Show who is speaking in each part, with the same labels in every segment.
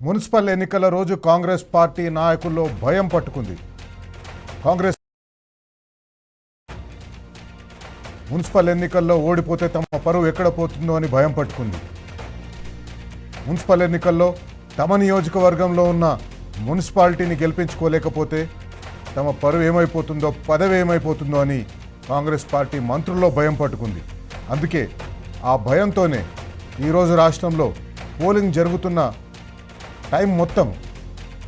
Speaker 1: Municipal ఎన్నికల రోజు Congress party నాయకుల్లో భయం పట్టుకుంది. కాంగ్రెస్ మున్సిపల్ ఎన్నికల్లో ఓడిపోతే తమ పరువు ఎక్కడ పోతుందో అని భయం పట్టుకుంది. మున్సిపల్ ఎన్నికల్లో తమ నియోజకవర్గంలో ఉన్న మున్సిపాలిటీని గెలిపించుకోలేకపోతే తమ పరువు ఏమైపోతుందో, పదవి ఏమైపోతుందో అని కాంగ్రెస్ పార్టీ మంత్రుల్లో భయం పట్టుకుంది. అందుకే ఆ భయంతోనే ఈరోజు రాష్ట్రంలో పోలింగ్ జరుగుతున్న టైం మొత్తం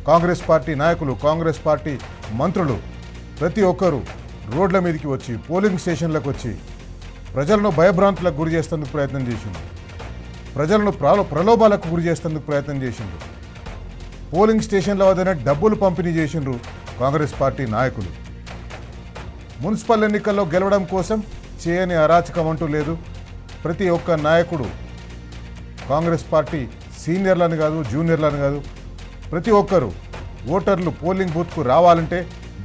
Speaker 1: కాంగ్రెస్ పార్టీ నాయకులు, కాంగ్రెస్ పార్టీ మంత్రులు ప్రతి ఒక్కరూ రోడ్ల మీదకి వచ్చి, పోలింగ్ స్టేషన్లకు వచ్చి ప్రజలను భయభ్రాంతులకు గురి చేసేందుకు ప్రయత్నం చేసింది. ప్రజలను ప్రలోభాలకు గురి చేసేందుకు ప్రయత్నం చేసిండ్రు. పోలింగ్ స్టేషన్ల వద్దనే డబ్బులు పంపిణీ చేసిండ్రు కాంగ్రెస్ పార్టీ నాయకులు. మున్సిపల్ ఎన్నికల్లో గెలవడం కోసం చేయని అరాచకం అంటూ లేదు. ప్రతి ఒక్క నాయకుడు, కాంగ్రెస్ పార్టీ సీనియర్లను కాదు, జూనియర్లను కాదు, ప్రతి ఒక్కరూ ఓటర్లు పోలింగ్ బూత్కు రావాలంటే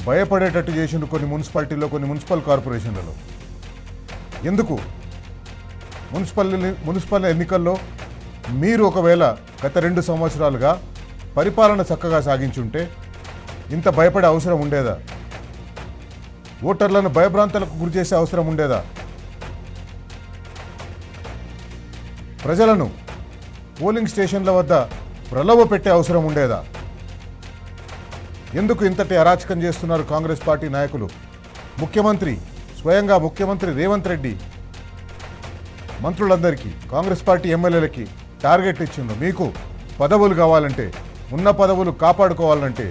Speaker 1: భయపడేటట్టు చేసిండు కొన్ని మున్సిపాలిటీల్లో, కొన్ని మున్సిపల్ కార్పొరేషన్లలో. ఎందుకు? మున్సిపల్ ఎన్నికల్లో మీరు ఒకవేళ గత 2 సంవత్సరాలుగా పరిపాలన చక్కగా సాగించుంటే ఇంత భయపడే అవసరం ఉండేదా? ఓటర్లను భయభ్రాంతులకు గురి చేసే అవసరం ఉండేదా? ప్రజలను పోలింగ్ స్టేషన్ల వద్ద ప్రలోభ పెట్టే అవసరం ఉండేదా? ఎందుకు ఇంతటి అరాచకం చేస్తున్నారు కాంగ్రెస్ పార్టీ నాయకులు? స్వయంగా ముఖ్యమంత్రి రేవంత్ రెడ్డి మంత్రులందరికీ, కాంగ్రెస్ పార్టీ ఎమ్మెల్యేలకి టార్గెట్ ఇచ్చిండు. మీకు పదవులు కావాలంటే, ఉన్న పదవులు కాపాడుకోవాలంటే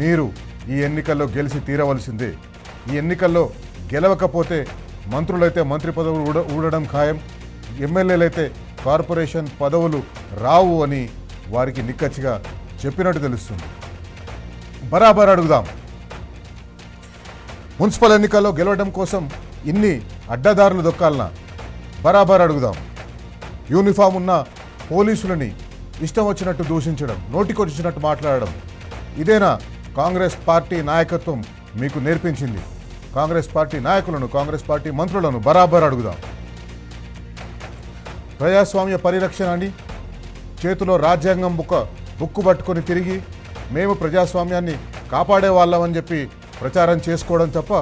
Speaker 1: మీరు ఈ ఎన్నికల్లో గెలిచి తీరవలసిందే. ఈ ఎన్నికల్లో గెలవకపోతే మంత్రులైతే మంత్రి పదవులు ఊడడం ఖాయం, ఎమ్మెల్యేలైతే కార్పొరేషన్ పదవులు రావు అని వారికి నిక్కచ్చిగా చెప్పినట్టు తెలుస్తుంది. బరాబర్ అడుగుదాం. మున్సిపల్ ఎన్నికల్లో గెలవడం కోసం ఇన్ని అడ్డదారులు దొక్కాలనా? బరాబర్ అడుగుదాం. యూనిఫామ్ ఉన్న పోలీసులని ఇష్టం వచ్చినట్టు దూషించడం, నోటికొచ్చినట్టు మాట్లాడడం, ఇదేనా కాంగ్రెస్ పార్టీ నాయకత్వం మీకు నేర్పించింది? కాంగ్రెస్ పార్టీ నాయకులను, కాంగ్రెస్ పార్టీ మంత్రులను బరాబర్ అడుగుదాం. ప్రజాస్వామ్య పరిరక్షణ అని చేతిలో రాజ్యాంగం బుక్కు పట్టుకొని తిరిగి మేము ప్రజాస్వామ్యాన్ని కాపాడే వాళ్ళమని చెప్పి ప్రచారం చేసుకోవడం తప్ప,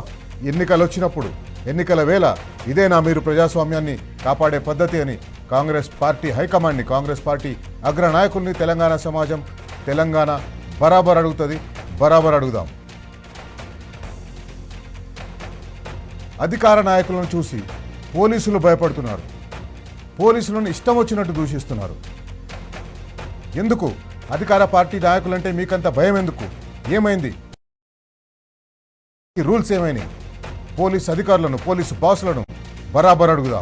Speaker 1: ఎన్నికలు వచ్చినప్పుడు, ఎన్నికల వేళ ఇదేనా మీరు ప్రజాస్వామ్యాన్ని కాపాడే పద్ధతి అని కాంగ్రెస్ పార్టీ హైకమాండ్ని, కాంగ్రెస్ పార్టీ అగ్రనాయకుల్ని తెలంగాణ సమాజం, తెలంగాణ బరాబర్ అడుగుతుంది. బరాబర్ అడుగుదాం. అధికార నాయకులను చూసి పోలీసులు భయపడుతున్నారు. పోలీసులను ఇష్టం వచ్చినట్టు దూషిస్తున్నారు. ఎందుకు? అధికార పార్టీ నాయకులంటే మీకంత భయం ఎందుకు? ఏమైంది? ఈ రూల్స్ ఏమైనాయి? పోలీసు అధికారులను, పోలీసు బాసులను బరాబర్ అడుగుదాం.